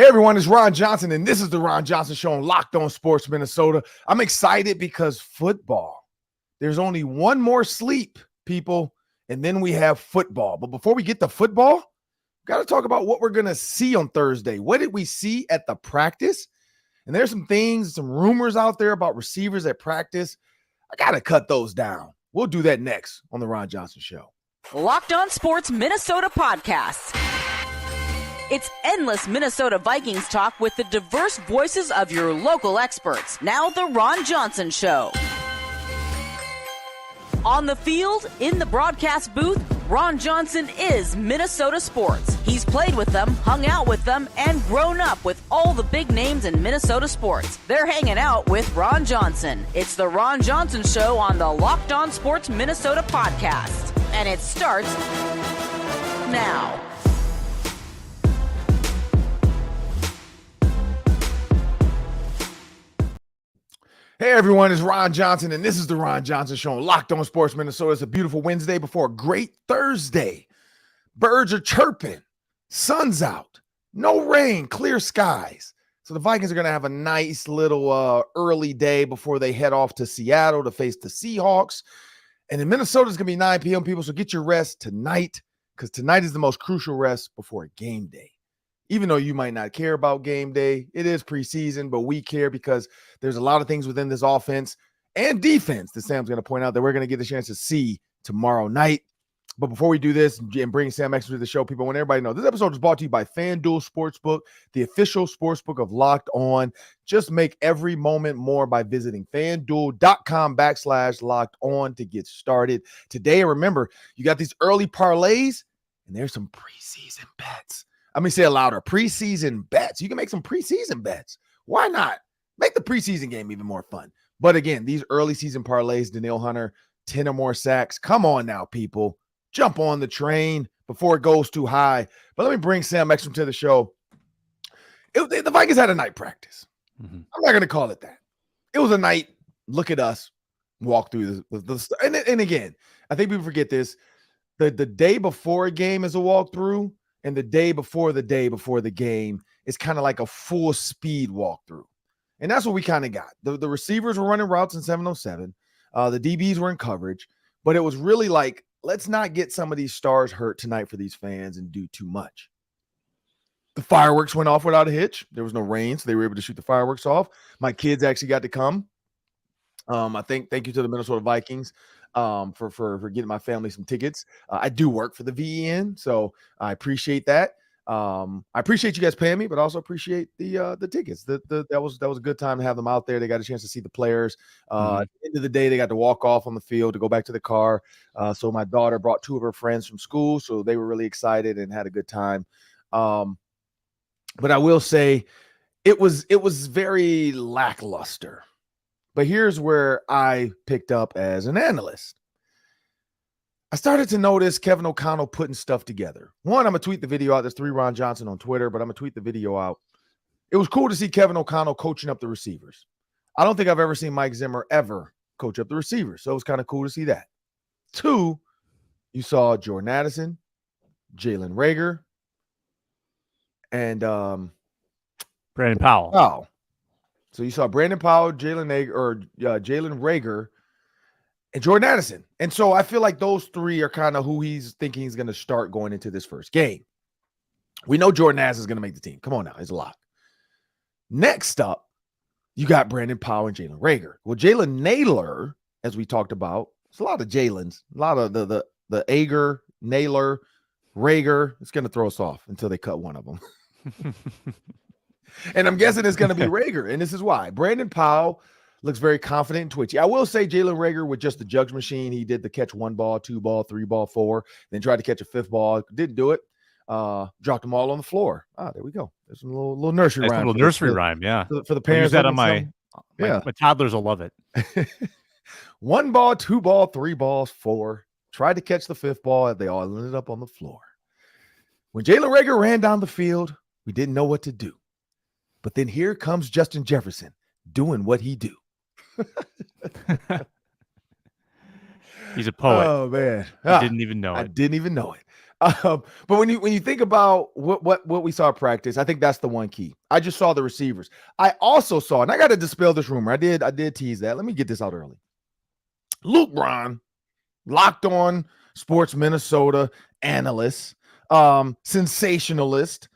Hey everyone, it's Ron Johnson, and this is the Ron Johnson Show on Locked On Sports Minnesota. I'm excited because football. There's only one more sleep, people, and then we have football. But before we get to football, we got to talk about what we're going to see on Thursday. What did we see at the practice? And there's some things, some rumors out there about receivers at practice. I got to cut those down. We'll do that next on the Ron Johnson Show. Locked On Sports Minnesota podcast. It's endless Minnesota Vikings talk with the diverse voices of your local experts. Now the Ron Johnson Show. On the field, in the broadcast booth, Ron Johnson is Minnesota sports. He's played with them, hung out with them, and grown up with all the big names in Minnesota sports. They're hanging out with Ron Johnson. It's the Ron Johnson Show on the Locked On Sports Minnesota podcast. And it starts now. Hey everyone, it's Ron Johnson, and this is the Ron Johnson Show on Locked On Sports Minnesota. It's a beautiful Wednesday before a great Thursday. Birds are chirping, sun's out, no rain, clear skies. So the Vikings are going to have a nice little early day before they head off to Seattle to face the Seahawks. And in Minnesota, it's going to be 9 p.m., people, so get your rest tonight, because tonight is the most crucial rest before a game day. Even though you might not care about game day, it is preseason, but we care because there's a lot of things within this offense and defense that Sam's going to point out that we're going to get a chance to see tomorrow night. But before we do this and bring Sam Ekstrom to the show, people, I want everybody to know this episode is brought to you by FanDuel Sportsbook, the official sportsbook of Locked On. Just make every moment more by visiting FanDuel.com/Locked On to get started today. And remember, you got these early parlays, and there's some preseason bets. Let me say it louder. Preseason bets. You can make some preseason bets. Why not? Make the preseason game even more fun. But again, these early season parlays, Danielle Hunter, 10 or more sacks. Come on now, people. Jump on the train before it goes too high. But let me bring Sam Ekstrom to the show. The Vikings had a night practice. I'm not going to call it that. It was a night, look at us, walk through the and again, I think people forget this. The day before a game is a walkthrough. And the day before the game is kind of like a full speed walkthrough. And that's what we kind of got. The receivers were running routes in 707. The DBs were in coverage. But it was really like, let's not get some of these stars hurt tonight for these fans and do too much. The fireworks went off without a hitch. There was no rain, so they were able to shoot the fireworks off. My kids actually got to come. Thank you to the Minnesota Vikings for getting my family some tickets. I do work for the VEN, so I appreciate that. I appreciate you guys paying me, but also appreciate the tickets. That was a good time to have them out there. They got a chance to see the players. At the end of the day, they got to walk off on the field to go back to the car. So my daughter brought 2 of her friends from school, so they were really excited and had a good time. But I will say it was very lackluster. But here's where I picked up as an analyst. I started to notice Kevin O'Connell putting stuff together. One, I'm going to tweet the video out. There's 3 Ron Johnson on Twitter, but I'm going to tweet the video out. It was cool to see Kevin O'Connell coaching up the receivers. I don't think I've ever seen Mike Zimmer ever coach up the receivers, so it was kind of cool to see that. 2, you saw Jordan Addison, Jalen Reagor, and Brandon Powell. Oh. So you saw Brandon Powell, Jalen Reagor, and Jordan Addison. And so I feel like those 3 are kind of who he's thinking he's going to start going into this first game. We know Jordan Addison is going to make the team. Come on now. It's a lot. Next up, you got Brandon Powell and Jalen Reagor. Well, Jalen Naylor, as we talked about, it's a lot of Jalen's, a lot of the Ager, Naylor, Reagor. It's going to throw us off until they cut one of them. And I'm guessing it's going to be Reagor, and this is why. Brandon Powell looks very confident and twitchy. I will say Jalen Reagor with just the jugs machine. He did the catch 1 ball, 2 ball, 3 ball, 4, then tried to catch a 5th ball. Didn't do it. Dropped them all on the floor. There we go. There's a little nursery rhyme. Little nursery rhyme, yeah. For the parents. That on my toddlers will love it. 1 ball, 2 ball, 3 balls, 4. Tried to catch the 5th ball. They all ended up on the floor. When Jalen Reagor ran down the field, we didn't know what to do. But then here comes Justin Jefferson doing what he do. He's a poet. Oh, man. I didn't even know it. I didn't even know it. But when you think about what we saw at practice, I think that's the one key. I just saw the receivers. I also saw, and I got to dispel this rumor. I did tease that. Let me get this out early. Luke Braun, Locked On Sports Minnesota analyst, sensationalist.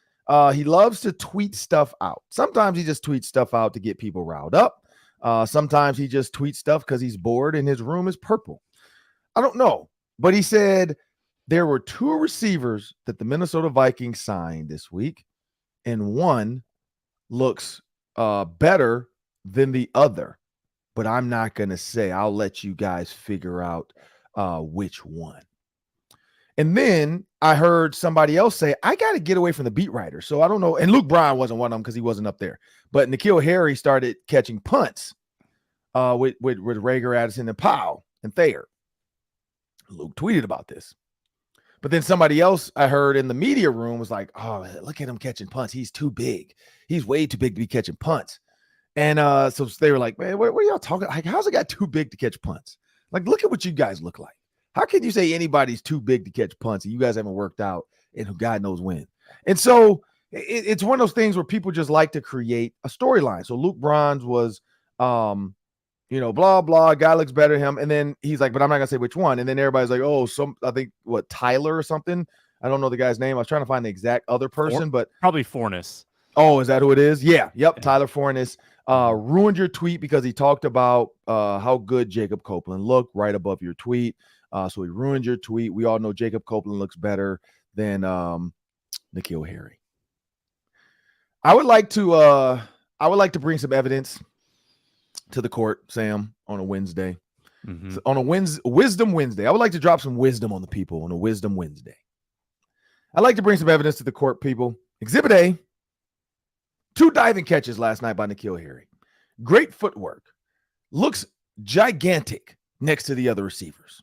He loves to tweet stuff out. Sometimes he just tweets stuff out to get people riled up. Sometimes he just tweets stuff because he's bored and his room is purple. I don't know. But he said there were 2 receivers that the Minnesota Vikings signed this week, and one looks better than the other. But I'm not going to say. I'll let you guys figure out which one. And then I heard somebody else say, I got to get away from the beat writer. So I don't know. And Luke Bryan wasn't one of them because he wasn't up there. But N'Keal Harry started catching punts with Rager, Addison, and Powell and Thayer. Luke tweeted about this. But then somebody else I heard in the media room was like, oh, look at him catching punts. He's too big. He's way too big to be catching punts. And so they were like, man, what are y'all talking? Like, how's a guy too big to catch punts? Like, look at what you guys look like. How can you say anybody's too big to catch punts and you guys haven't worked out and God knows when? And so it's one of those things where people just like to create a storyline. So Luke Bryan was, blah, blah, guy looks better than him. And then he's like, but I'm not going to say which one. And then everybody's like, oh, I think Tyler or something. I don't know the guy's name. I was trying to find the exact other person, but probably Fornes. Oh, is that who it is? Yeah. Yep. Tyler Fornes ruined your tweet because he talked about how good Jacob Copeland looked right above your tweet. So he ruined your tweet. We all know Jacob Copeland looks better than N'Keal Harry. I would like to bring some evidence to the court, Sam, on a Wednesday. Mm-hmm. So on a Wisdom Wednesday. I would like to drop some wisdom on the people on a Wisdom Wednesday. I'd like to bring some evidence to the court, people. Exhibit A, 2 diving catches last night by N'Keal Harry. Great footwork. Looks gigantic next to the other receivers.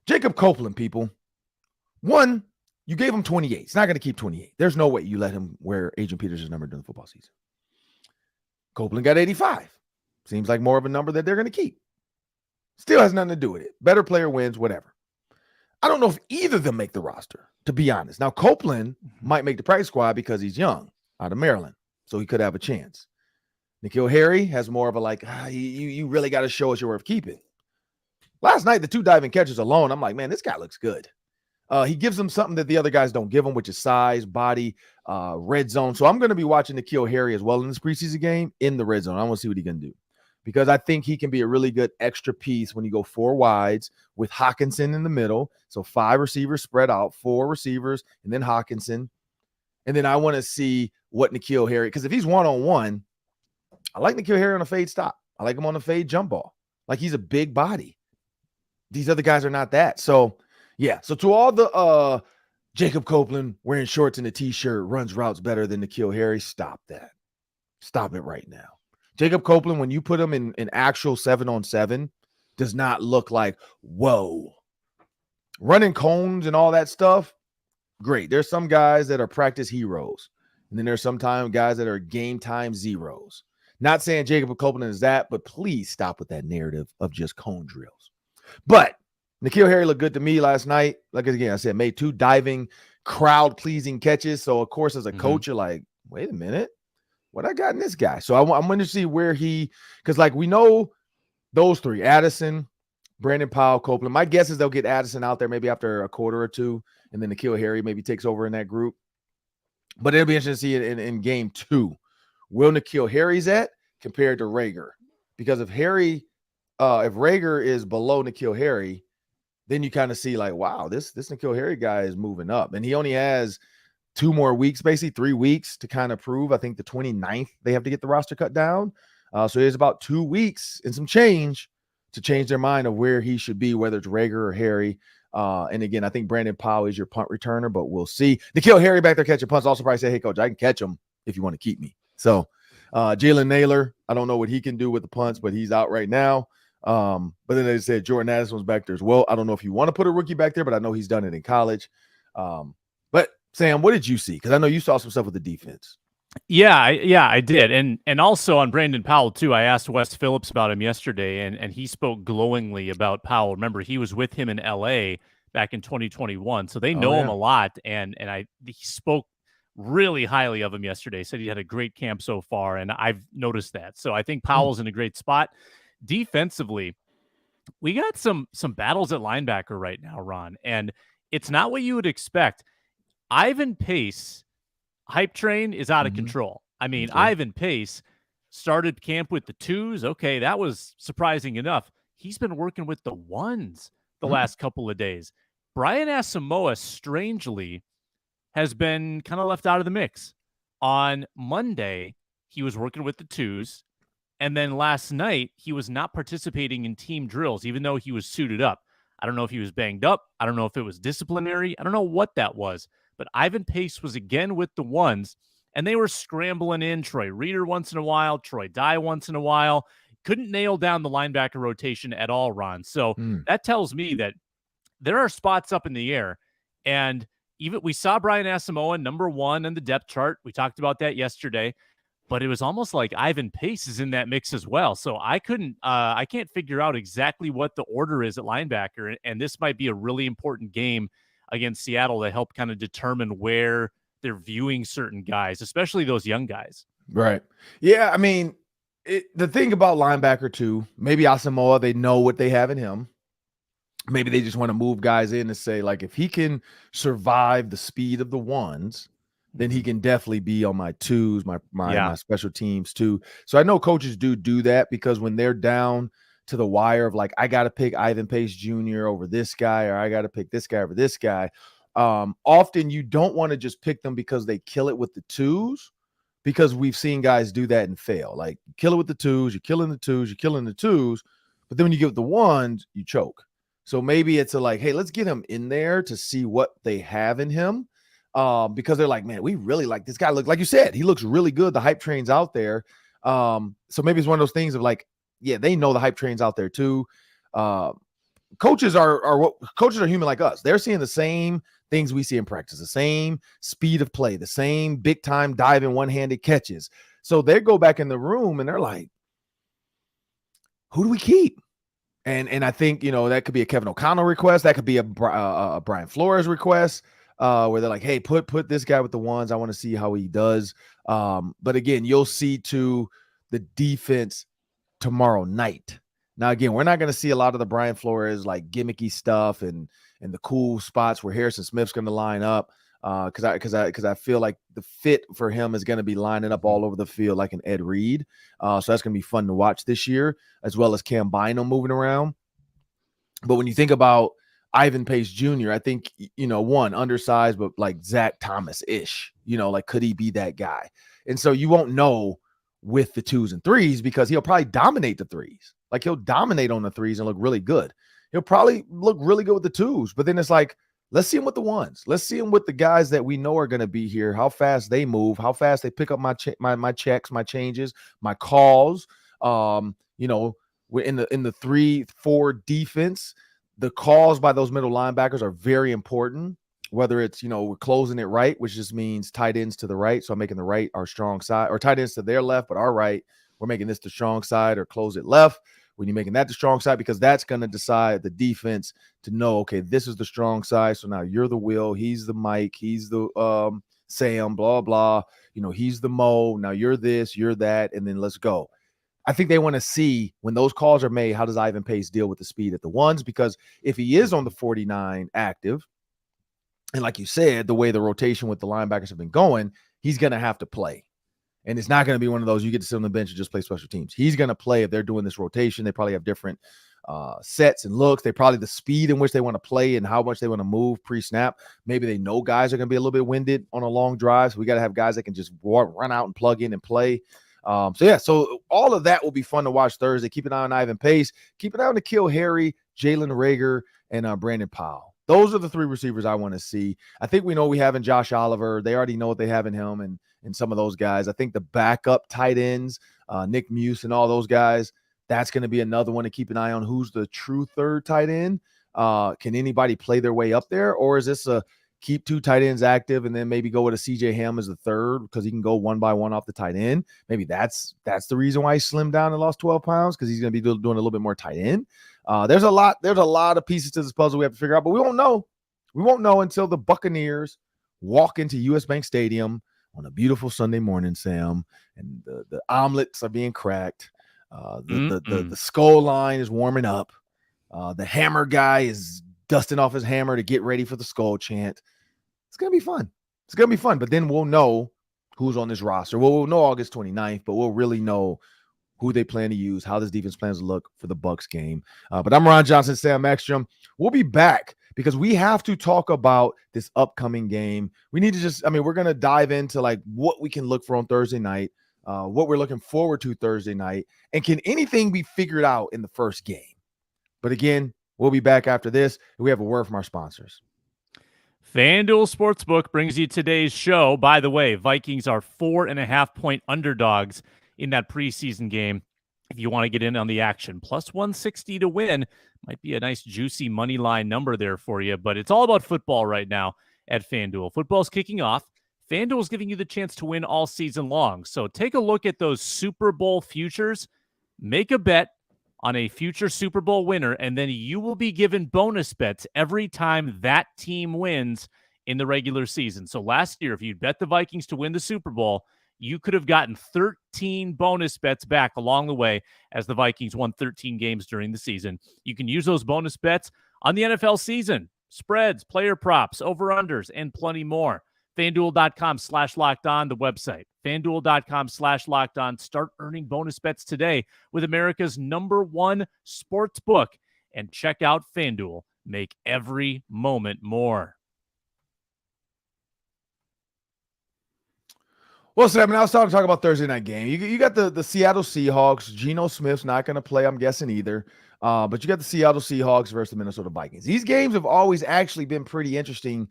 Jacob Copeland, people. 1, you gave him 28. He's not going to keep 28. There's no way you let him wear Adrian Peterson's number during the football season. Copeland got 85. Seems like more of a number that they're going to keep. Still has nothing to do with it. Better player wins, whatever. I don't know if either of them make the roster, to be honest. Now, Copeland might make the practice squad because he's young, out of Maryland, so he could have a chance. N'Keal Harry has more of a you really got to show us you're worth keeping. Last night, the 2 diving catches alone, I'm like, man, this guy looks good. He gives them something that the other guys don't give him, which is size, body, red zone. So I'm going to be watching N'Keal Harry as well in this preseason game in the red zone. I want to see what he can do because I think he can be a really good extra piece when you go 4 wides with Hockenson in the middle. So 5 receivers spread out, 4 receivers, and then Hockenson. And then I want to see what N'Keal Harry, because if he's one-on-one, I like N'Keal Harry on a fade stop. I like him on a fade jump ball. Like he's a big body. These other guys are not that. So, yeah. So to all the Jacob Copeland wearing shorts and a T-shirt runs routes better than N'Keal Harry, stop that. Stop it right now. Jacob Copeland, when you put him in actual 7-on-7, does not look like, whoa. Running cones and all that stuff, great. There's some guys that are practice heroes. And then there's sometimes guys that are game time zeros. Not saying Jacob Copeland is that, but please stop with that narrative of just cone drills. But N'Keal Harry looked good to me last night. Like again, I said, made 2 diving, crowd-pleasing catches. So, of course, as a coach, you're like, wait a minute. What I got in this guy? So I'm going to see where because like we know those 3, Addison, Brandon Powell, Copeland. My guess is they'll get Addison out there maybe after a quarter or 2, and then N'Keal Harry maybe takes over in that group. But it'll be interesting to see it in game 2. Will N'Keal Harry's at compared to Rager? Because if Rager is below N'Keal Harry, then you kind of see like, wow, this N'Keal Harry guy is moving up. And he only has 2 more weeks, basically 3 weeks to kind of prove. I think the 29th, they have to get the roster cut down. So there's about 2 weeks and some change to change their mind of where he should be, whether it's Rager or Harry. And again, I think Brandon Powell is your punt returner, but we'll see. N'Keal Harry back there catching punts also probably say, hey, coach, I can catch him if you want to keep me. So Jalen Naylor, I don't know what he can do with the punts, but he's out right now. But then they said Jordan Addison was back there as well. I don't know if you want to put a rookie back there, but I know he's done it in college. But Sam, what did you see? Because I know you saw some stuff with the defense. Yeah, I did. And also on Brandon Powell, too, I asked Wes Phillips about him yesterday, and he spoke glowingly about Powell. Remember, he was with him in L.A. back in 2021. So they know him a lot. And he spoke really highly of him yesterday, said he had a great camp so far. And I've noticed that. So I think Powell's in a great spot. Defensively, we got some battles at linebacker right now, Ron, and it's not what you would expect. Ivan Pace, hype train, is out of control. I mean, Ivan Pace started camp with the 2s. Okay, that was surprising enough. He's been working with the 1s the last couple of days. Brian Asamoah, strangely, has been kind of left out of the mix. On Monday, he was working with the 2s. And then last night, he was not participating in team drills, even though he was suited up. I don't know if he was banged up. I don't know if it was disciplinary. I don't know what that was. But Ivan Pace was again with the 1s, and they were scrambling in Troy Reeder once in a while, Troy Dye once in a while. Couldn't nail down the linebacker rotation at all, Ron. So that tells me that there are spots up in the air. And even we saw Brian Asamoah, number 1 in the depth chart. We talked about that yesterday. But it was almost like Ivan Pace is in that mix as well. So I can't figure out exactly what the order is at linebacker. And this might be a really important game against Seattle to help kind of determine where they're viewing certain guys, especially those young guys. Right. Yeah. I mean, the thing about linebacker too, maybe Asamoah, they know what they have in him. Maybe they just want to move guys in and say, like, if he can survive the speed of the 1s, then he can definitely be on my 2s, my special teams too. So I know coaches do that, because when they're down to the wire of like, I got to pick Ivan Pace Jr. over this guy, or I got to pick this guy over this guy. Often you don't want to just pick them because they kill it with the 2s, because we've seen guys do that and fail. Like, you kill it with the 2s, you're killing the 2s, you're killing the 2s, but then when you give it the 1s, you choke. So maybe it's like, hey, let's get him in there to see what they have in him. Because they're like, man, we really like this guy. Look, like you said, he looks really good. The hype train's out there. So maybe it's one of those things of like, yeah, they know the hype train's out there too. Coaches are human like us. They're seeing the same things we see in practice, the same speed of play, the same big time diving one-handed catches. So they go back in the room and they're like, who do we keep? And I think, that could be a Kevin O'Connell request. That could be a Brian Flores request. Where they're like, hey, put this guy with the 1s. I want to see how he does. But again, you'll see to the defense tomorrow night. Now, again, we're not going to see a lot of the Brian Flores like gimmicky stuff and the cool spots where Harrison Smith's going to line up. Because I feel like the fit for him is going to be lining up all over the field like an Ed Reed. So that's going to be fun to watch this year, as well as Cam Bynum moving around. But when you think about Ivan Pace Jr., I think, one, undersized, but like Zach Thomas-ish, like, could he be that guy? And so you won't know with the 2s and 3s, because he'll probably dominate the 3s. Like, he'll dominate on the 3s and look really good. He'll probably look really good with the 2s, but then it's like, let's see him with the 1s. Let's see him with the guys that we know are going to be here, how fast they move, how fast they pick up my checks, my changes, my calls. We're in the 3-4 defense. The calls by those middle linebackers are very important, whether it's, we're closing it right, which just means tight ends to the right. So I'm making the right our strong side, or tight ends to their left, but our right, we're making this the strong side, or close it left when you're making that the strong side, because that's going to decide the defense to know, okay, this is the strong side. So now you're the Will, he's the Mike, he's the Sam, blah, blah. He's the Mo. Now you're this, you're that, and then let's go. I think they want to see, when those calls are made, how does Ivan Pace deal with the speed at the 1s? Because if he is on the 49 active, and like you said, the way the rotation with the linebackers have been going, he's going to have to play. And it's not going to be one of those you get to sit on the bench and just play special teams. He's going to play if they're doing this rotation. They probably have different sets and looks. They probably, the speed in which they want to play and how much they want to move pre-snap. Maybe they know guys are going to be a little bit winded on a long drive. So we got to have guys that can just run out and plug in and play. So all of that will be fun to watch Thursday. Keep an eye on Ivan Pace. Keep an eye on N'Keal Harry, Jalen Reagor, and Brandon Powell. Those are the 3 receivers I want to see. I think we know we have in Josh Oliver. They already know what they have in him and some of those guys. I think the backup tight ends, Nick Muse and all those guys, that's going to be another one to keep an eye on. Who's the true third tight end? Can anybody play their way up there? Or is this a keep 2 tight ends active, and then maybe go with a CJ Ham as the third because he can go 1 by 1 off the tight end. Maybe that's the reason why he slimmed down and lost 12 pounds, because he's going to be doing a little bit more tight end. There's a lot of pieces to this puzzle we have to figure out, but we won't know. We won't know until the Buccaneers walk into US Bank Stadium on a beautiful Sunday morning, Sam, and the omelets are being cracked. The skull line is warming up. The hammer guy is dusting off his hammer to get ready for the skull chant. It's going to be fun. It's going to be fun. But then we'll know who's on this roster. Well, we'll know August 29th, but we'll really know who they plan to use, how this defense plans to look for the Bucs game. But I'm Ron Johnson, Sam Ekstrom. We'll be back because we have to talk about this upcoming game. We need to we're going to dive into like what we can look for on Thursday night, what we're looking forward to Thursday night, and can anything be figured out in the first game? But again, we'll be back after this. We have a word from our sponsors. FanDuel Sportsbook brings you today's show. By the way, Vikings are 4.5-point underdogs in that preseason game. If you want to get in on the action, plus 160 to win might be a nice juicy money line number there for you. But it's all about football right now at FanDuel. Football's kicking off. FanDuel is giving you the chance to win all season long. So take a look at those Super Bowl futures. Make a bet on a future Super Bowl winner, and then you will be given bonus bets every time that team wins in the regular season. So last year, if you bet the Vikings to win the Super Bowl, you could have gotten 13 bonus bets back along the way as the Vikings won 13 games during the season. You can use those bonus bets on the NFL season, spreads, player props, over-unders, and plenty more. FanDuel.com/lockedon, the website. FanDuel.com/lockedon. Start earning bonus bets today with America's #1 sports book. And check out FanDuel. Make every moment more. Well, Sam, I was starting to talk about Thursday night game. You got the Seattle Seahawks. Geno Smith's not going to play, I'm guessing, either. But you got the Seattle Seahawks versus the Minnesota Vikings. These games have always actually been pretty interesting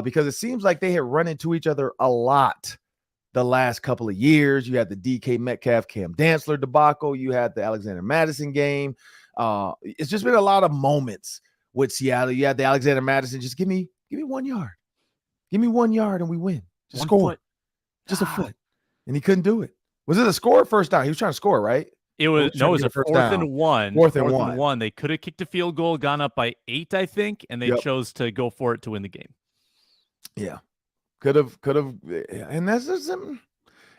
because it seems like they had run into each other a lot the last couple of years. You had the DK Metcalf, Cam Dantzler debacle. You had the Alexander Madison game. It's just been a lot of moments with Seattle. You had the Alexander Madison, just give me 1 yard. Give me 1 yard and we win. Just score. Foot. Just a foot. And he couldn't do it. Was it a score or first down? He was trying to score, right? It was a 4th and 1. Fourth and one. They could have kicked a field goal, gone up by 8, I think, and they chose to go for it to win the game. Yeah. Could have. And that's just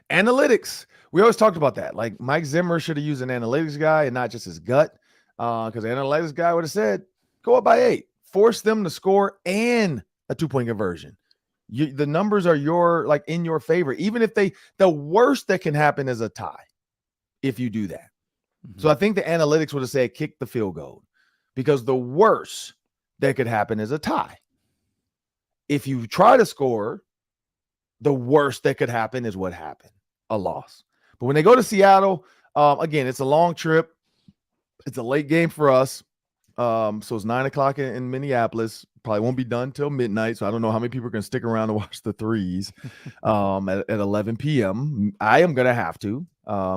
analytics. We always talked about that. Like Mike Zimmer should have used an analytics guy and not just his gut. Because the analytics guy would have said, go up by 8. Force them to score and a 2-point conversion. The numbers are in your favor. Even if the worst that can happen is a tie if you do that. Mm-hmm. So I think the analytics would have said kick the field goal because the worst that could happen is a tie. If you try to score, the worst that could happen is what happened, a loss. But when they go to Seattle, again, it's a long trip. It's a late game for us. So it's 9:00 in Minneapolis. Probably won't be done till midnight. So I don't know how many people are going to stick around to watch the threes at 11 p.m. I am going to have to.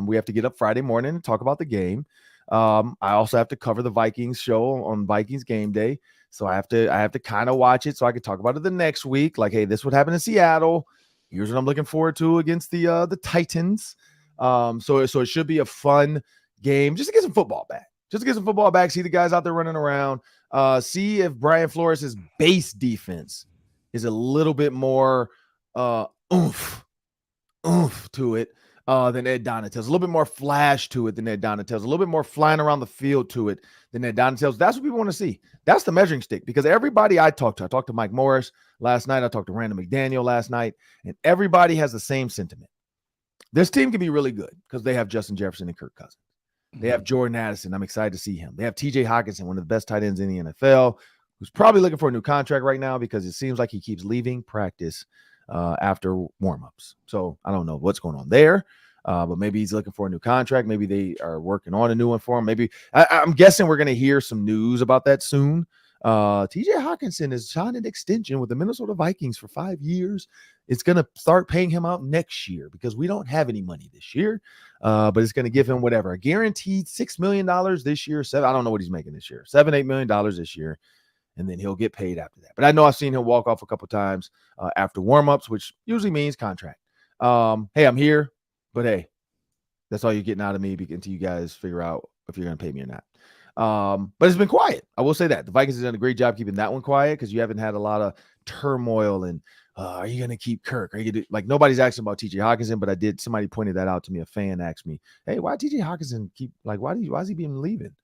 We have to get up Friday morning and talk about the game. I also have to cover the Vikings show on Vikings game day. So I have to kind of watch it so I can talk about it the next week. Like, hey, this would happen in Seattle. Here's what I'm looking forward to against the Titans. So it should be a fun game just to get some football back. Just to get some football back, see the guys out there running around, see if Brian Flores' base defense is a little bit more oomph to it than Ed Donatell's. A little bit more flash to it than Ed Donatell's. A little bit more flying around the field to it than Ed Donatell's. That's what people want to see. That's the measuring stick because everybody I talked to Mike Morris last night. I talked to Randall McDaniel last night, and everybody has the same sentiment. This team can be really good because they have Justin Jefferson and Kirk Cousins. They have Jordan Addison. I'm excited to see him. They have TJ Hockenson, one of the best tight ends in the NFL, who's probably looking for a new contract right now because it seems like he keeps leaving practice after warmups. So I don't know what's going on there, but maybe he's looking for a new contract. Maybe they are working on a new one for him. Maybe I'm guessing we're going to hear some news about that soon. TJ Hockenson has signed an extension with the Minnesota Vikings for 5 years. It's going to start paying him out next year because we don't have any money this year. But it's going to give him whatever, a guaranteed $6 million this year. I don't know what he's making this year. $7-8 million this year. and then he'll get paid after that. But I know I've seen him walk off a couple times after warmups, which usually means contract. Hey, I'm here, but hey, that's all you're getting out of me until you guys figure out if you're going to pay me or not. But it's been quiet. I will say that the Vikings have done a great job keeping that one quiet because you haven't had a lot of turmoil and are you going to keep Kirk? Are you gonna like nobody's asking about TJ Hockenson, but somebody pointed that out to me. A fan asked me, hey, why TJ Hockenson keep like why is he being leaving?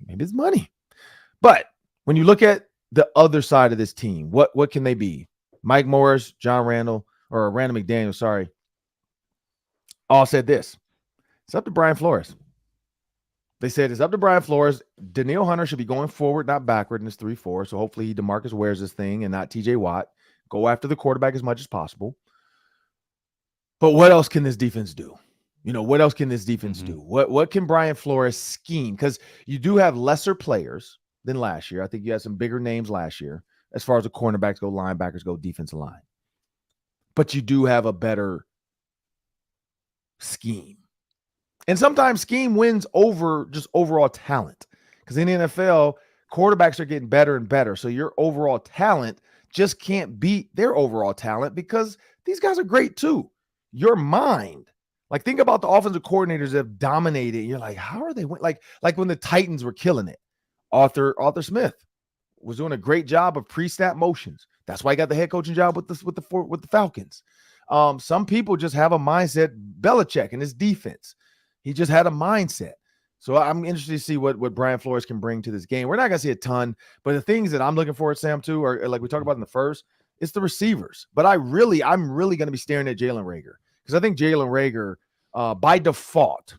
Maybe it's money. But when you look at the other side of this team, what can they be? Mike Morris, John Randall, or Randall McDaniel, sorry, all said this. It's up to Brian Flores. They said it's up to Brian Flores. Danielle Hunter should be going forward, not backward in this 3-4. So hopefully DeMarcus wears this thing and not TJ Watt. Go after the quarterback as much as possible. But what else can this defense do? What else can this defense do? What can Brian Flores scheme? Because you do have lesser players than last year. I think you had some bigger names last year as far as the cornerbacks go, linebackers go, defensive line. But you do have a better scheme. And sometimes scheme wins over just overall talent. Because in the NFL, quarterbacks are getting better and better. So your overall talent just can't beat their overall talent because these guys are great too. Your mind, like think about the offensive coordinators that have dominated. You're like, how are they win? Like when the Titans were killing it. Arthur Smith was doing a great job of pre-snap motions. That's why he got the head coaching job with the Falcons. Some people just have a mindset. Belichick and his defense, he just had a mindset. So I'm interested to see what Brian Flores can bring to this game. We're not going to see a ton, but the things that I'm looking for at Sam too, are like we talked about in the first, it's the receivers. But I'm really going to be staring at Jalen Reagor because I think Jalen Reagor by default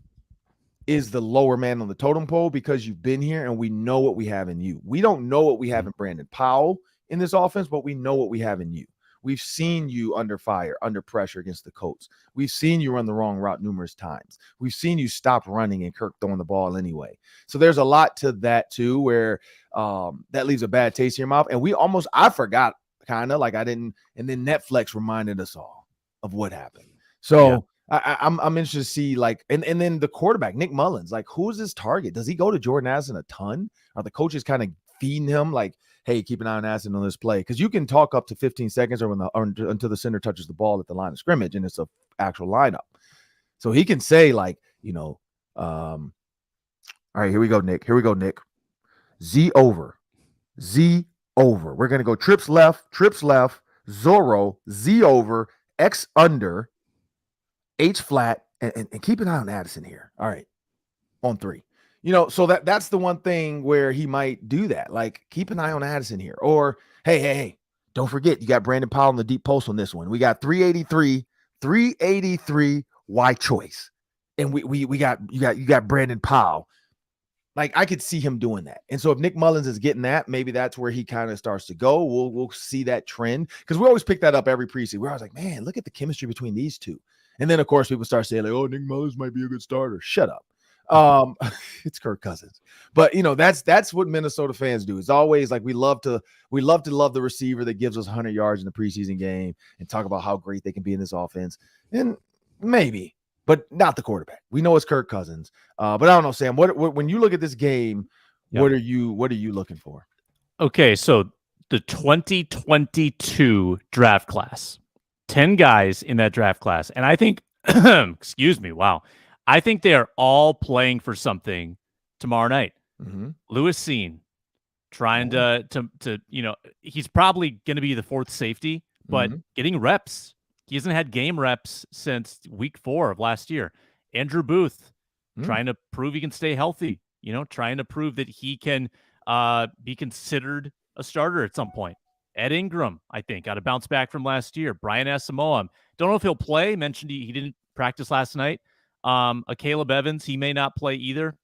is the lower man on the totem pole because you've been here and we know what we have in you. We don't know what we have in Brandon Powell in this offense, but we know what we have in you. We've seen you under fire, under pressure against the Colts. We've seen you run the wrong route numerous times. We've seen you stop running and Kirk throwing the ball anyway. So there's a lot to that too, where that leaves a bad taste in your mouth. And I forgot kind of like I didn't. And then Netflix reminded us all of what happened. So yeah. I'm interested to see like, and then the quarterback, Nick Mullins, like who's his target? Does he go to Jordan Addison a ton? Are the coaches kind of feeding him like, hey, keep an eye on Addison on this play? Because you can talk up to 15 seconds or until the center touches the ball at the line of scrimmage and it's an actual lineup. So he can say like, all right, here we go, Nick. Z over. We're going to go trips left, Zorro, Z over, X under, H flat, and keep an eye on Addison here. All right, on 3. So that's the one thing where he might do that. Like, keep an eye on Addison here. Or, hey, don't forget, you got Brandon Powell in the deep post on this one. We got 383, Y choice. And you got Brandon Powell. Like, I could see him doing that. And so if Nick Mullins is getting that, maybe that's where he kind of starts to go. We'll see that trend. Because we always pick that up every preseason. We're always like, man, look at the chemistry between these two. And then, of course, people start saying, like, oh, Nick Mullins might be a good starter. Shut up. It's Kirk Cousins, but that's what Minnesota fans do. It's always like we love to love the receiver that gives us 100 yards in the preseason game and talk about how great they can be in this offense. And maybe, but not the quarterback. We know it's Kirk Cousins. But I don't know, Sam. What when you look at this game, what are you looking for? Okay, so the 2022 draft class, 10 guys in that draft class, and I think, excuse me, wow. I think they are all playing for something tomorrow night. Mm-hmm. Lewis Seen trying to he's probably going to be the 4th safety, but getting reps. He hasn't had game reps since week 4 of last year. Andrew Booth trying to prove he can stay healthy, trying to prove that he can be considered a starter at some point. Ed Ingram, I think, got a bounce back from last year. Brian Asamoah, don't know if he'll play. Mentioned he didn't practice last night. Caleb Evans, he may not play either.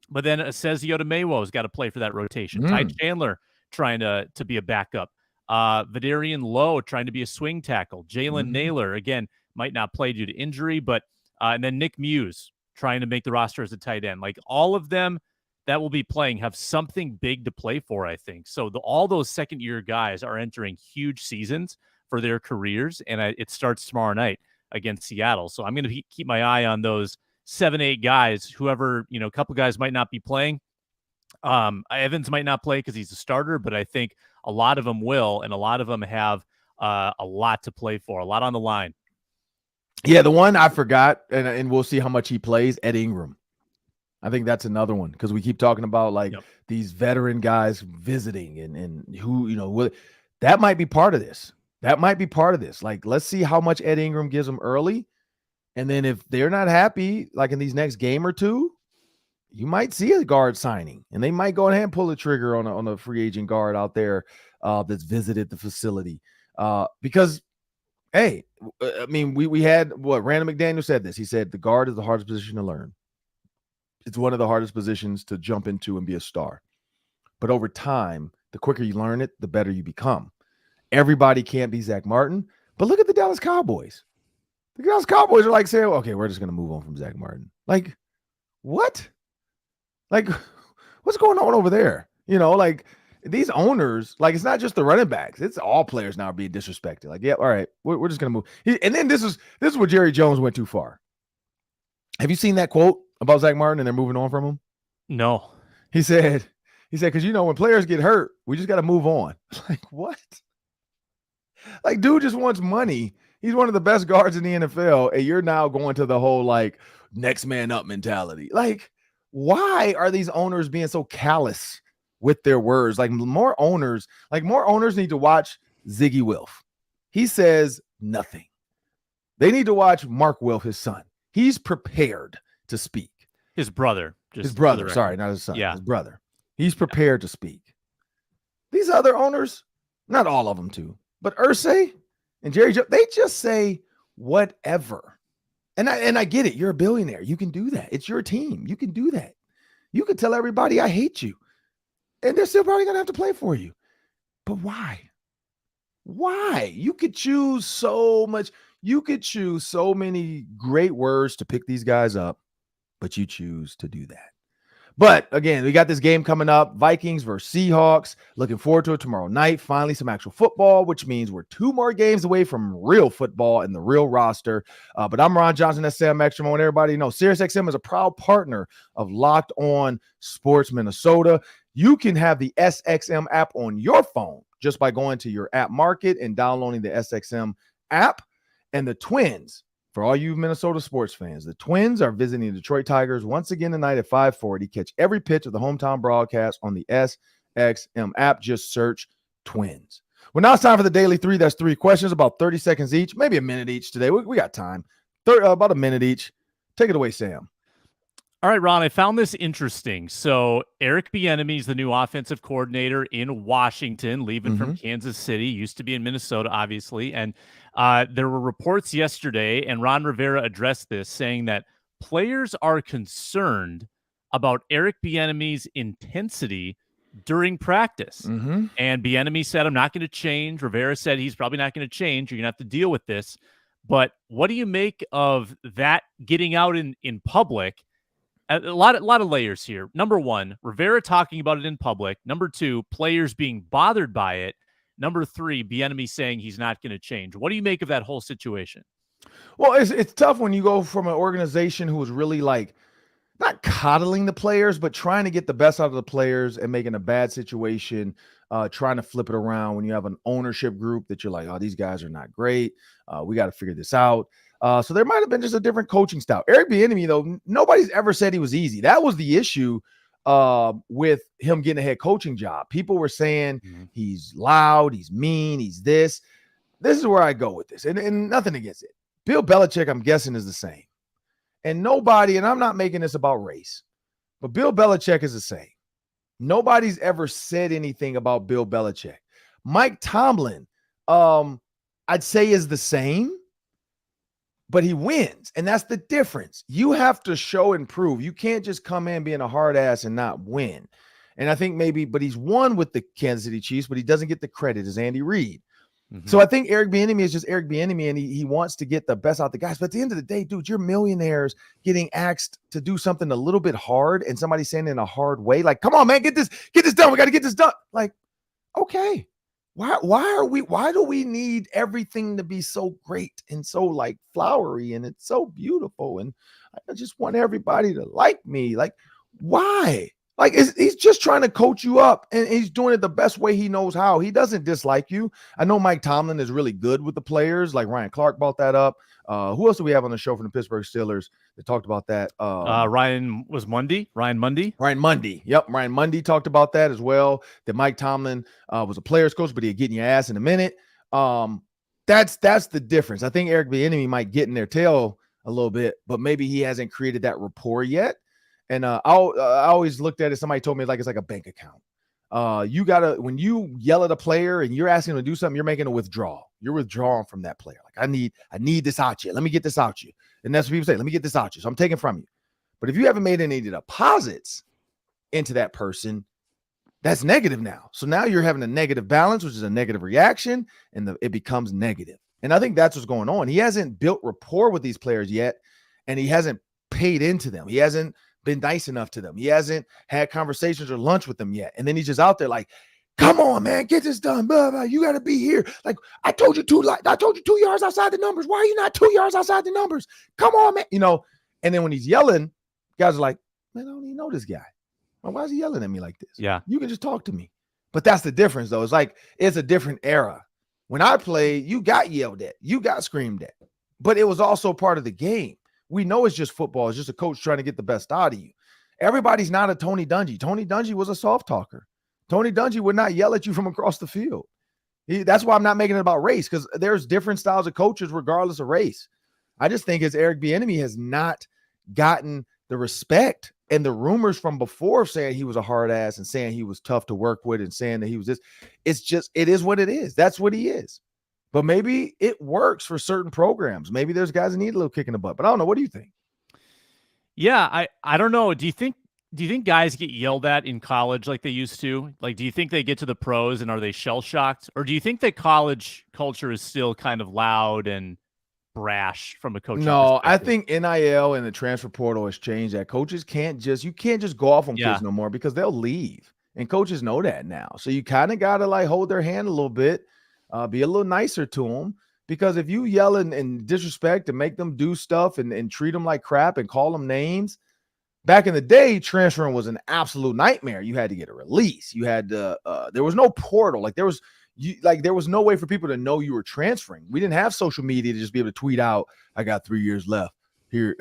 But then Sezio DeMewo's got to play for that rotation. Ty Chandler trying to be a backup. Vidarian Lowe trying to be a swing tackle. Jalen Naylor, again, might not play due to injury. But and then Nick Muse trying to make the roster as a tight end. Like all of them that will be playing have something big to play for, I think. So all those second-year guys are entering huge seasons for their careers. And it starts tomorrow night against Seattle. So I'm going to keep my eye on those 7-8 guys, whoever, a couple guys might not be playing. Evans might not play because he's a starter, but I think a lot of them will, and a lot of them have a lot to play for, a lot on the line. Yeah, the one I forgot, and we'll see how much he plays, Ed Ingram. I think that's another one because we keep talking about these veteran guys visiting and who, that might be part of this. That might be part of this. Like, let's see how much Ed Ingram gives them early. And then if they're not happy, like in these next game or two, you might see a guard signing and they might go ahead and pull the trigger on a free agent guard out there that's visited the facility. Because, hey, I mean, we had Randall McDaniel said this. He said the guard is the hardest position to learn. It's one of the hardest positions to jump into and be a star. But over time, the quicker you learn it, the better you become. Everybody can't be Zach Martin, but look at the Dallas Cowboys. The Dallas Cowboys are like saying, okay, we're just going to move on from Zach Martin. Like, what? Like, what's going on over there? Like these owners, like it's not just the running backs. It's all players now are being disrespected. Like, yeah, all right, we're just going to move. And then this is where Jerry Jones went too far. Have you seen that quote about Zach Martin and they're moving on from him? No. He said, because when players get hurt, we just got to move on. Like, what? Like, dude just wants money. He's one of the best guards in the NFL, and you're now going to the whole, like, next man up mentality. Like, why are these owners being so callous with their words? Like, more owners need to watch Ziggy Wilf. He says nothing. They need to watch Mark Wilf, his son. He's prepared to speak. His brother. Sorry, not his son. Yeah. His brother. He's prepared to speak. These other owners, not all of them too, but Irsay and Jerry Jones, they just say whatever. And I get it. You're a billionaire. You can do that. It's your team. You can do that. You can tell everybody I hate you. And they're still probably going to have to play for you. But why? Why? You could choose so much. You could choose so many great words to pick these guys up, but you choose to do that. But again, we got this game coming up, Vikings versus Seahawks. Looking forward to it tomorrow night. Finally, some actual football, which means we're 2 more games away from real football and the real roster. But I'm Ron Johnson, that's Sam Ekstrom. I want everybody to know SiriusXM is a proud partner of Locked On Sports Minnesota. You can have the SXM app on your phone just by going to your app market and downloading the SXM app. And the Twins, for all you Minnesota sports fans, the Twins are visiting the Detroit Tigers once again tonight at 5:40. Catch every pitch of the hometown broadcast on the SXM app. Just search Twins. Well, now it's time for the Daily 3. That's 3 questions, about 30 seconds each, maybe a minute each today. We got time. About a minute each. Take it away, Sam. All right, Ron, I found this interesting. So Eric Bieniemy is the new offensive coordinator in Washington, leaving from Kansas City, used to be in Minnesota, obviously. And there were reports yesterday, and Ron Rivera addressed this, saying that players are concerned about Eric Bieniemy's intensity during practice. And Bieniemy said, I'm not going to change. Rivera said he's probably not going to change. You're going to have to deal with this. But what do you make of that getting out in public? A lot of layers here. Number one, Rivera talking about it in public. Number two, players being bothered by it. Number three, Bieniemy saying he's not going to change. What do you make of that whole situation? Well, it's tough when you go from an organization who was really like not coddling the players, but trying to get the best out of the players and making a bad situation, trying to flip it around when you have an ownership group that you're like, oh, these guys are not great. We got to figure this out. So there might have been just a different coaching style. Eric Bieniemy, though, nobody's ever said he was easy. That was the issue with him getting a head coaching job. People were saying he's loud, he's mean, he's this. This is where I go with this, and nothing against it. Bill Belichick, I'm guessing, is the same. And nobody, and I'm not making this about race, but Bill Belichick is the same. Nobody's ever said anything about Bill Belichick. Mike Tomlin, I'd say, is the same. But he wins, and that's the difference. You have to show and prove. You can't just come in being a hard ass and not win. And I think but he's won with the Kansas City Chiefs, but he doesn't get the credit as Andy Reid. So I think Eric Bieniemy is just Eric Bieniemy, and he wants to get the best out the guys. But at the end of the day, dude, you're millionaires getting asked to do something a little bit hard, and somebody saying it in a hard way, like, come on, man, get this done. We got to get this done. Like, okay. Why do we need everything to be so great and so like flowery and it's so beautiful? And I just want everybody to like me. Like, why? Like he's just trying to coach you up, and he's doing it the best way he knows how. He doesn't dislike you. I know Mike Tomlin is really good with the players. Like Ryan Clark brought that up. Who else do we have on the show from the Pittsburgh Steelers that talked about that? Ryan Mundy. Ryan Mundy. Yep. Ryan Mundy talked about that as well. That Mike Tomlin was a player's coach, but he'd get in your ass in a minute. That's the difference. I think Eric Bieniemy might get in their tail a little bit, but maybe he hasn't created that rapport yet. And I always looked at it. Somebody told me like it's like a bank account. You gotta, when you yell at a player and you're asking him to do something, you're making a withdrawal. You're withdrawing from that player. Like I need this out you. Let me get this out you. And that's what people say. Let me get this out you. So I'm taking from you. But if you haven't made any deposits into that person, that's negative now. So now you're having a negative balance, which is a negative reaction, and it becomes negative. And I think that's what's going on. He hasn't built rapport with these players yet, and he hasn't paid into them. He hasn't been nice enough to them. He hasn't had conversations or lunch with them yet. And then he's just out there like, come on, man, get this done. Blah, blah. You got to be here. Like I told you 2 yards outside the numbers. Why are you not 2 yards outside the numbers? Come on, man. And then when he's yelling, guys are like, man, I don't even know this guy. Why is he yelling at me like this? Yeah. You can just talk to me. But that's the difference, though. It's like it's a different era. When I played, you got yelled at. You got screamed at. But it was also part of the game. We know it's just football. It's just a coach trying to get the best out of you. Everybody's not a Tony Dungy. Tony Dungy was a soft talker. Tony Dungy would not yell at you from across the field. That's why I'm not making it about race, because there's different styles of coaches regardless of race. I just think it's Eric Bieniemy has not gotten the respect and the rumors from before saying he was a hard ass and saying he was tough to work with and saying that he was this. It is what it is. That's what he is. But maybe it works for certain programs. Maybe there's guys that need a little kick in the butt. But I don't know. What do you think? Yeah, I don't know. Do you think guys get yelled at in college like they used to? Like, do you think they get to the pros and are they shell shocked? Or do you think that college culture is still kind of loud and brash from a coaching No, perspective? I think NIL and the transfer portal has changed that. Coaches you can't just go off on kids no more because they'll leave. And coaches know that now. So you kind of got to like hold their hand a little bit, be a little nicer to them. Because if you yell and disrespect and make them do stuff and treat them like crap and call them names, back in the day, transferring was an absolute nightmare. You had to get a release. You had to, there was no portal. There was no way for people to know you were transferring. We didn't have social media to just be able to tweet out, I got 3 years left here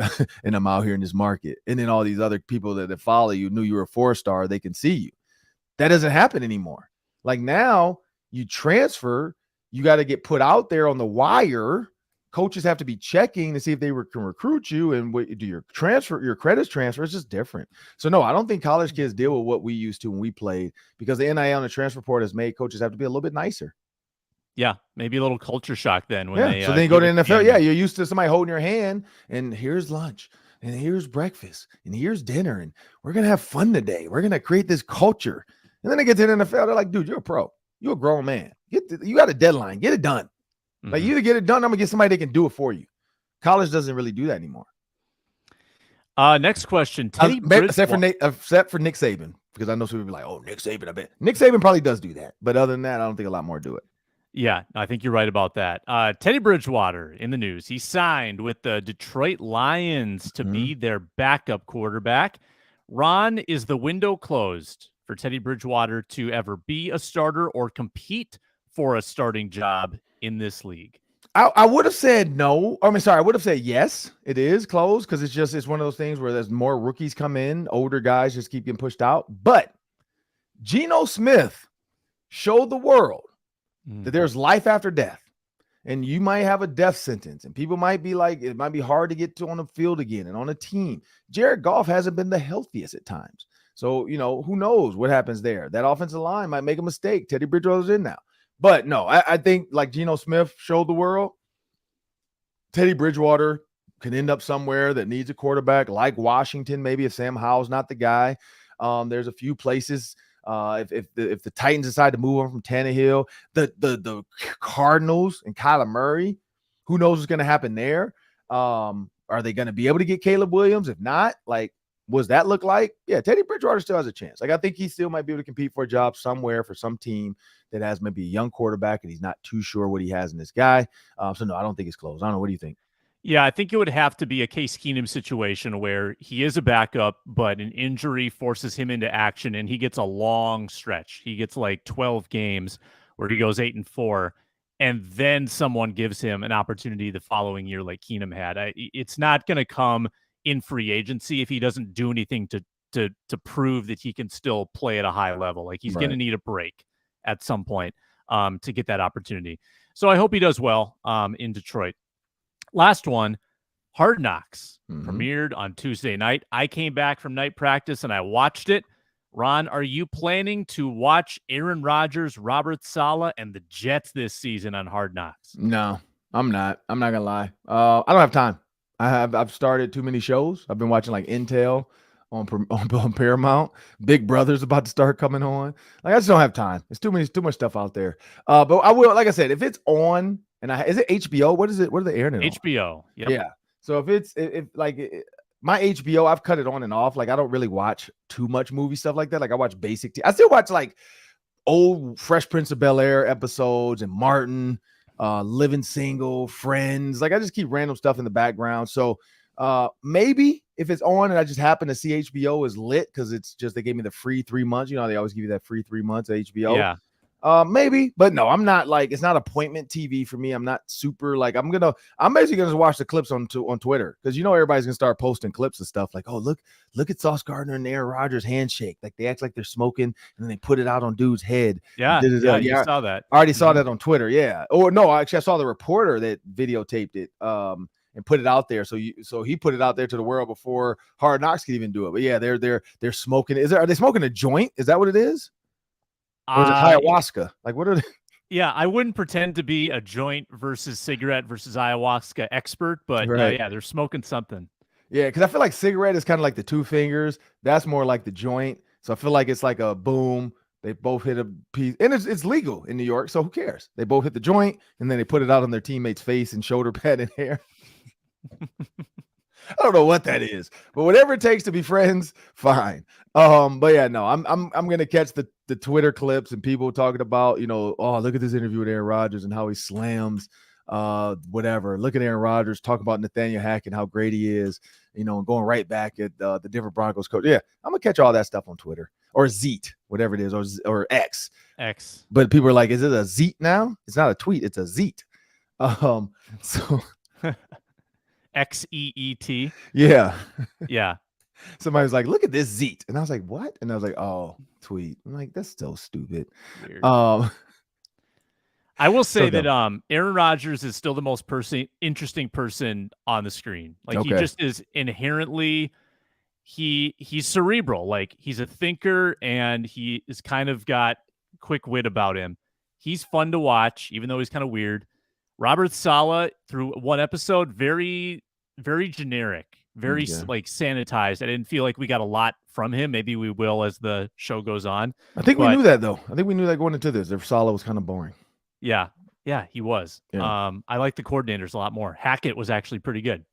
and I'm out here in this market. And then all these other people that follow you knew you were a 4-star, they can see you. That doesn't happen anymore. Like now you transfer, you got to get put out there on the wire. Coaches have to be checking to see if they can recruit you and do your credits transfer. It's just different. So no, I don't think college kids deal with what we used to when we played, because the NIL and the transfer report has made coaches have to be a little bit nicer. Yeah, maybe a little culture shock then. So then you go to the NFL. Yeah, you're used to somebody holding your hand and here's lunch and here's breakfast and here's dinner and we're going to have fun today. We're going to create this culture. And then they get to the NFL. They're like, dude, you're a pro. You're a grown man. You got a deadline. Get it done. Mm-hmm. Like you either get it done, I'm gonna get somebody that can do it for you. College doesn't really do that anymore. Next question. Except for Nick Saban, because I know some people be like, "Oh, Nick Saban." I bet Nick Saban probably does do that, but other than that, I don't think a lot more do it. Yeah, I think you're right about that. Teddy Bridgewater in the news. He signed with the Detroit Lions to be their backup quarterback. Ron, is the window closed for Teddy Bridgewater to ever be a starter or compete for a starting job in this league? I would have said no. I would have said yes. It is closed because it's one of those things where there's more rookies come in, older guys just keep getting pushed out. But Geno Smith showed the world that there's life after death, and you might have a death sentence, and people might be like, it might be hard to get on the field again and on a team. Jared Goff hasn't been the healthiest at times. So, who knows what happens there? That offensive line might make a mistake. Teddy Bridgewater's in now. But no, I think like Geno Smith showed the world, Teddy Bridgewater can end up somewhere that needs a quarterback like Washington. Maybe if Sam Howell's not the guy. There's a few places. If the Titans decide to move on from Tannehill, the Cardinals and Kyler Murray, who knows what's going to happen there? Are they going to be able to get Caleb Williams? If not, like, what does that look like? Yeah, Teddy Bridgewater still has a chance. Like, I think he still might be able to compete for a job somewhere for some team that has maybe a young quarterback and he's not too sure what he has in this guy. So no, I don't think it's closed. I don't know. What do you think? Yeah, I think it would have to be a Case Keenum situation where he is a backup, but an injury forces him into action and he gets a long stretch. He gets like 12 games where he goes 8-4, and then someone gives him an opportunity the following year like Keenum had. It's not going to come in free agency if he doesn't do anything to prove that he can still play at a high level. Like he's going to need a break at some point to get that opportunity. So I hope he does well in Detroit. Last one, Hard Knocks, premiered on Tuesday night. I came back from night practice and I watched it. Ron, are you planning to watch Aaron Rodgers, Robert Saleh, and the Jets this season on Hard Knocks? No, I'm not. I'm not gonna lie. I don't have time. I've started too many shows. I've been watching like Intel on Paramount. Big Brother's about to start coming on. Like I just don't have time. It's too much stuff out there. But I will, like I said, if it's on. And is it HBO? What is it? What are they airing it on? HBO. Yep. Yeah. So if my HBO, I've cut it on and off. Like I don't really watch too much movie stuff like that. Like I watch basic. I still watch like old Fresh Prince of Bel-Air episodes and Martin, Living Single, Friends. Like I just keep random stuff in the background. So maybe if it's on and I just happen to see HBO is lit because it's just they gave me the free 3 months. You know, they always give you that free 3 months of HBO. Yeah. Maybe, but no, I'm not like, it's not appointment TV for me. I'm not super like, I'm basically gonna watch the clips on Twitter because everybody's gonna start posting clips of stuff like, oh, look at Sauce Gardner and Aaron Rodgers handshake. Like they act like they're smoking and then they put it out on dude's head. Yeah, you saw that. I already saw that on Twitter. Yeah. Or no, actually I saw the reporter that videotaped it and put it out there. So he put it out there to the world before Hard Knocks could even do it. But yeah, they're smoking. Are they smoking a joint? Is that what it is? Or is it ayahuasca? Like, what are they? Yeah, I wouldn't pretend to be a joint versus cigarette versus ayahuasca expert, but yeah, they're smoking something. Yeah, because I feel like cigarette is kind of like the two fingers. That's more like the joint. So I feel like it's like a boom. They both hit a piece, and it's legal in New York, so who cares? They both hit the joint, and then they put it out on their teammate's face and shoulder pad and hair. I don't know what that is, but whatever it takes to be friends, fine. But yeah, no, I'm gonna catch the Twitter clips and people talking about, oh, look at this interview with Aaron Rodgers and how he slams whatever. Look at Aaron Rodgers, talk about Nathaniel Hackett, how great he is, and going right back at the Denver Broncos coach. Yeah, I'm gonna catch all that stuff on Twitter or Zeet, whatever it is, or X. But people are like, is it a Zeet now? It's not a tweet, it's a Zeet. So XEET. Yeah. Yeah. Somebody was like, look at this Zeet. And I was like, what? And I was like, oh, tweet. I'm like, that's so stupid. Weird. I will say that Aaron Rodgers is still the most interesting person on the screen. Like he just is inherently he's cerebral. Like he's a thinker and he is kind of got quick wit about him. He's fun to watch, even though he's kind of weird. Robert Saleh, through one episode, very, very generic, very like sanitized. I didn't feel like we got a lot from him. Maybe we will as the show goes on. I think we knew that though. I think we knew that going into this. If Saleh was kind of boring. Yeah, he was. Yeah. I like the coordinators a lot more. Hackett was actually pretty good.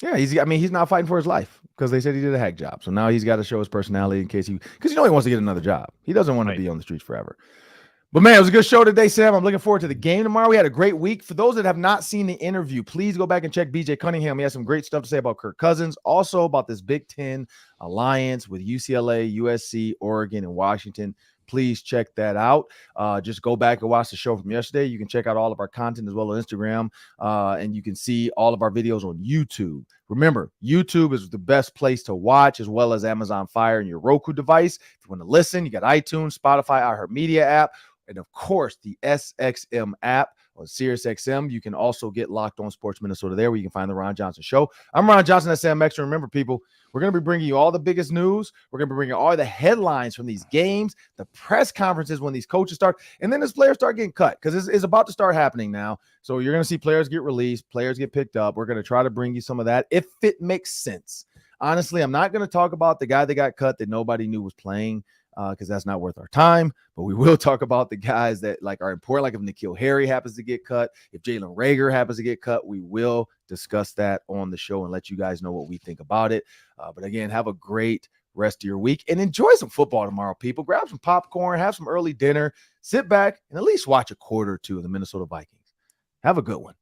Yeah, he's not fighting for his life because they said he did a hack job. So now he's got to show his personality in case because he wants to get another job. He doesn't want to be on the streets forever. But man, it was a good show today, Sam. I'm looking forward to the game tomorrow. We had a great week. For those that have not seen the interview, please go back and check BJ Cunningham. He has some great stuff to say about Kirk Cousins, also about this Big Ten alliance with UCLA, USC, Oregon, and Washington. Please check that out. Just go back and watch the show from yesterday. You can check out all of our content as well on Instagram, and you can see all of our videos on YouTube. Remember, YouTube is the best place to watch, as well as Amazon Fire and your Roku device. If you want to listen, you got iTunes, Spotify, iHeartMedia app, and of course, the SXM app on SiriusXM. You can also get Locked On Sports Minnesota there, where you can find the Ron Johnson Show. I'm Ron Johnson at Sam Ekstrom. Remember, people, we're going to be bringing you all the biggest news. We're going to be bringing all the headlines from these games, the press conferences when these coaches start, and then as players start getting cut, because it's about to start happening now. So you're going to see players get released, players get picked up. We're going to try to bring you some of that if it makes sense. Honestly, I'm not going to talk about the guy that got cut that nobody knew was playing, because that's not worth our time. But we will talk about the guys that are important. Like if N'Keal Harry happens to get cut, if Jalen Reagor happens to get cut, we will discuss that on the show and let you guys know what we think about it. But again, have a great rest of your week and enjoy some football tomorrow, people. Grab some popcorn, have some early dinner, sit back, and at least watch a quarter or two of the Minnesota Vikings. Have a good one.